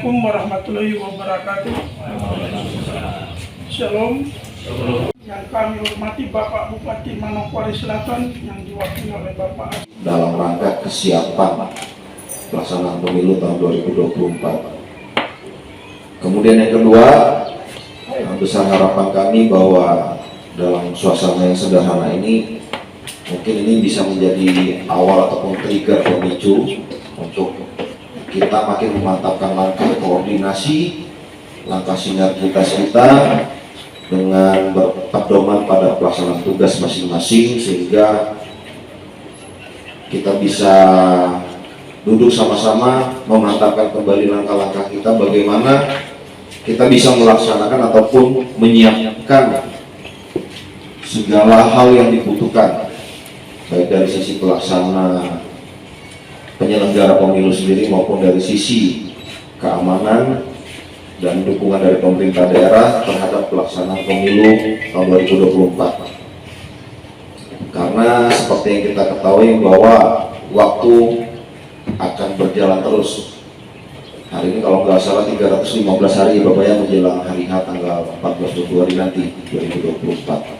Assalamualaikum warahmatullahi wabarakatuh. Shalom. Yang kami hormati Bapak Bupati Manokwari Selatan yang diwakili oleh Bapak dalam rangka kesiapan pelaksanaan pemilu tahun 2024. Kemudian yang kedua, besar harapan kami bahwa dalam suasana yang sederhana ini mungkin ini bisa menjadi awal ataupun trigger pemicu untuk kita makin memantapkan langkah koordinasi, langkah sinergitas kita dengan berpedoman pada pelaksanaan tugas masing-masing, sehingga kita bisa duduk sama-sama memantapkan kembali langkah-langkah kita, bagaimana kita bisa melaksanakan ataupun menyiapkan segala hal yang dibutuhkan, baik dari sisi pelaksana penyelenggara pemilu sendiri maupun dari sisi keamanan dan dukungan dari pemerintah daerah terhadap pelaksanaan pemilu tahun 2024. Karena seperti yang kita ketahui bahwa waktu akan berjalan terus. Hari ini kalau nggak salah 315 hari Bapak yang menjelang hari H tanggal 14 Februari nanti 2024.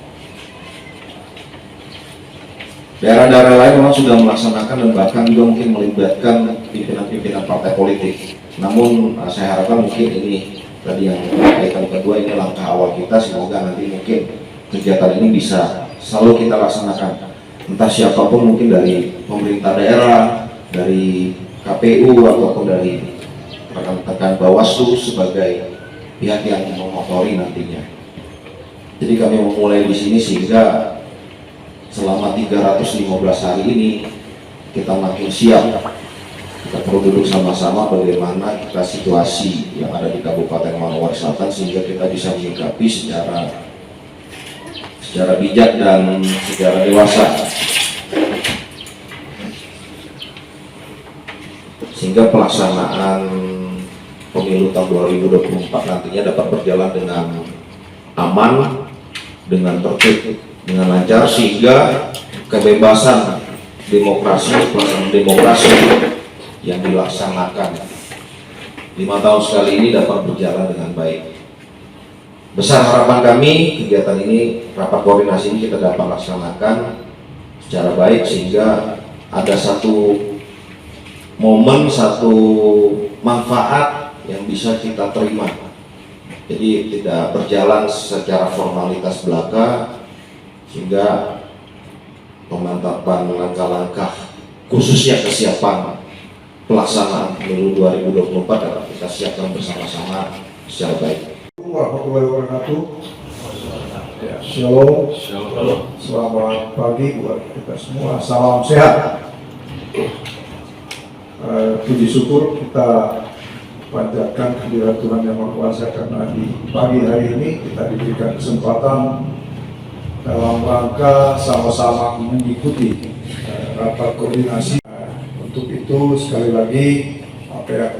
Daerah-daerah lain memang sudah melaksanakan dan bahkan juga mungkin melibatkan pimpinan-pimpinan partai politik. Namun saya harapkan mungkin ini tadi yang disampaikan kedua, ini langkah awal kita, semoga nanti mungkin kegiatan ini bisa selalu kita laksanakan. Entah siapapun, mungkin dari pemerintah daerah, dari KPU ataupun dari rekan-rekan Bawaslu sebagai pihak yang memotori nantinya. Jadi kami memulai di sini sehingga selama 315 hari ini kita makin siap. Kita perlu duduk sama-sama bagaimana kita situasi yang ada di Kabupaten Manokwari Selatan sehingga kita bisa menyikapi secara bijak dan secara dewasa, sehingga pelaksanaan pemilu tahun 2024 nantinya dapat berjalan dengan aman, dengan tertib, dengan lancar, sehingga kebebasan demokrasi, pelaksanaan demokrasi yang dilaksanakan 5 tahun sekali ini dapat berjalan dengan baik. Besar harapan kami kegiatan ini, rapat koordinasi ini kita dapat laksanakan secara baik sehingga ada satu momen, satu manfaat yang bisa kita terima. Jadi tidak berjalan secara formalitas belaka, sehingga pemantapan langkah-langkah khususnya kesiapan pelaksanaan pemilu 2024 dapat kita siapkan bersama-sama secara baik. Warahmatullahi wabarakatuh. Ya, shalom. Selamat pagi buat kita semua. Salam sehat. Puji syukur kita panjatkan kehadirat Tuhan Yang Maha Kuasa karena di pagi hari ini kita diberikan kesempatan dalam rangka sama-sama mengikuti rapat koordinasi. Untuk itu sekali lagi apa yang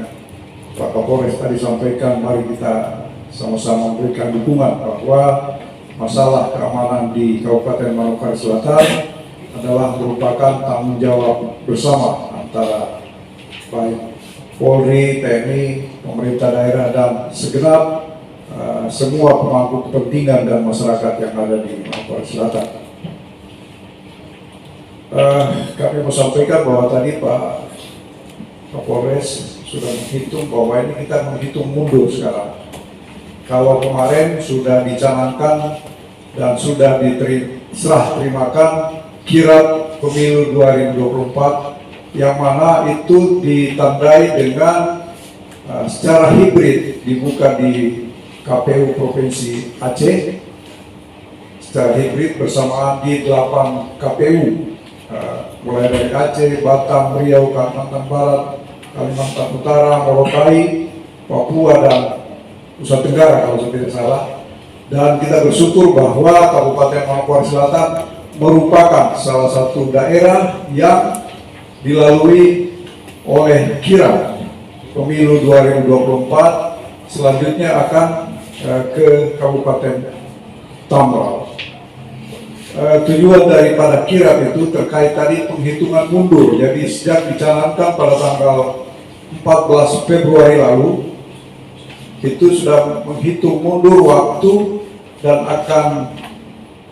Pak Kapolres tadi sampaikan, mari kita sama-sama memberikan dukungan bahwa masalah keamanan di Kabupaten Manokwari Selatan adalah merupakan tanggung jawab bersama antara baik Polri, TNI, pemerintah daerah dan segenap semua pemangku kepentingan dan masyarakat yang ada di Manokwari Selatan. Kami mau sampaikan bahwa tadi Pak Kapolres sudah menghitung bahwa ini kita menghitung mundur sekarang. Kalau kemarin sudah dicanangkan dan sudah diserah terimakan kirap pemilu 2024 yang mana itu ditandai dengan secara hibrid dibuka di KPU Provinsi Aceh secara hibrid bersamaan di 8 KPU mulai dari Aceh, Batam, Riau, Kalimantan Barat, Kalimantan Utara, Morotai, Papua dan Nusa Tenggara kalau saya tidak salah. Dan kita bersyukur bahwa Kabupaten Manokwari Selatan merupakan salah satu daerah yang dilalui oleh kirap pemilu 2024. Selanjutnya akan ke Kabupaten Tambrau. Tujuan daripada kirap itu terkait tadi penghitungan mundur. Jadi sejak dicanangkan pada tanggal 14 Februari lalu itu sudah menghitung mundur waktu dan akan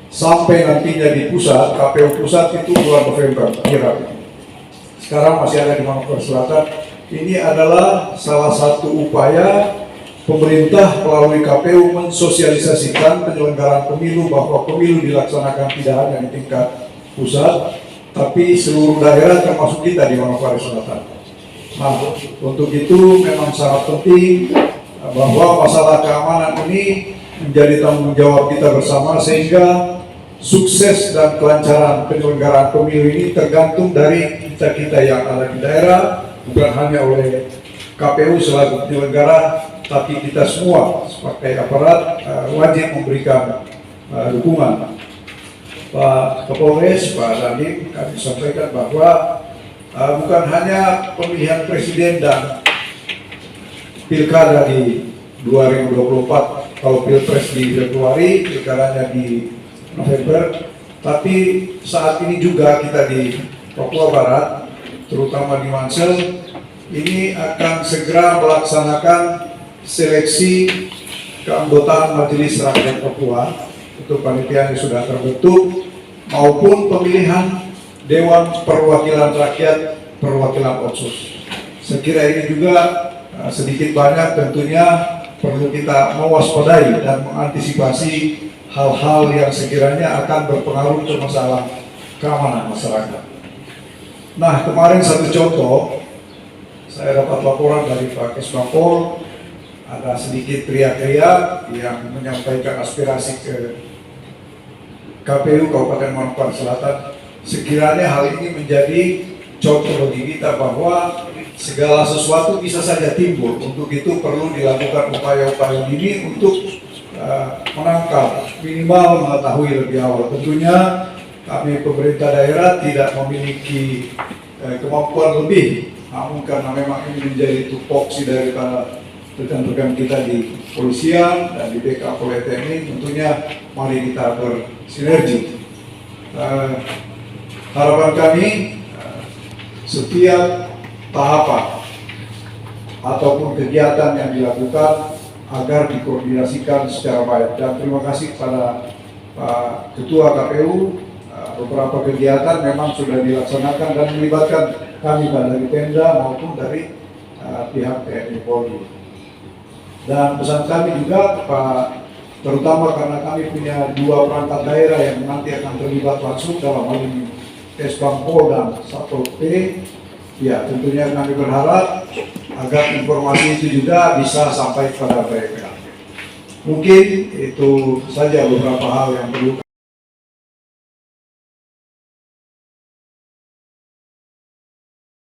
sampai nantinya di pusat, KPU pusat itu bulan November kira. Sekarang masih ada di Manokwari Selatan. Ini adalah salah satu upaya pemerintah melalui KPU mensosialisasikan penyelenggaraan pemilu bahwa pemilu dilaksanakan tidak hanya di tingkat pusat, tapi seluruh daerah termasuk kita di Manokwari Selatan. Nah, untuk itu memang sangat penting bahwa masalah keamanan ini menjadi tanggung jawab kita bersama, sehingga sukses dan kelancaran penyelenggaraan pemilu ini tergantung dari kita-kita yang ada di daerah, bukan hanya oleh KPU selaku penyelenggara, tapi kita semua sebagai aparat wajib memberikan dukungan. Pak Kapolres, Pak Dandim, kami sampaikan bahwa bukan hanya pemilihan presiden dan pilkada di 2024, kalau pilpres di Februari, pilkadanya di November, tapi saat ini juga kita di Papua Barat, terutama di Mansel, ini akan segera melaksanakan seleksi keanggotaan Majelis Rakyat Papua. Untuk panitia yang sudah terbentuk, maupun pemilihan Dewan Perwakilan Rakyat, Perwakilan Otsus. Saya kira ini juga sedikit banyak tentunya perlu kita mewaspadai dan mengantisipasi hal-hal yang sekiranya akan berpengaruh ke masalah keamanan masyarakat. Nah, kemarin satu contoh, saya dapat laporan dari Pak Kesbangpol, ada sedikit teriak-teriak yang menyampaikan aspirasi ke KPU Kabupaten Manokwari Selatan. Sekiranya hal ini menjadi contoh bagi kita bahwa segala sesuatu bisa saja timbul. Untuk itu perlu dilakukan upaya-upaya ini untuk menangkal, minimal mengetahui lebih awal. Tentunya kami pemerintah daerah tidak memiliki kemampuan lebih, namun karena memang ini menjadi tupoksi dari para rekan-rekan kita di polisian dan di backup oleh TNI, tentunya mari kita bersinergi. Harapan kami setiap tahapan ataupun kegiatan yang dilakukan agar dikoordinasikan secara baik. Dan terima kasih kepada Pak Ketua KPU, beberapa kegiatan memang sudah dilaksanakan dan melibatkan kami dari Pemda maupun dari pihak TNI Polri. Dan pesan kami juga Pak, terutama karena kami punya 2 perangkat daerah yang nanti akan terlibat langsung dalam hal ini Kesbangpol dan Satpol P, ya tentunya kami berharap agar informasi itu juga bisa sampai kepada mereka. Mungkin itu saja beberapa hal yang perlu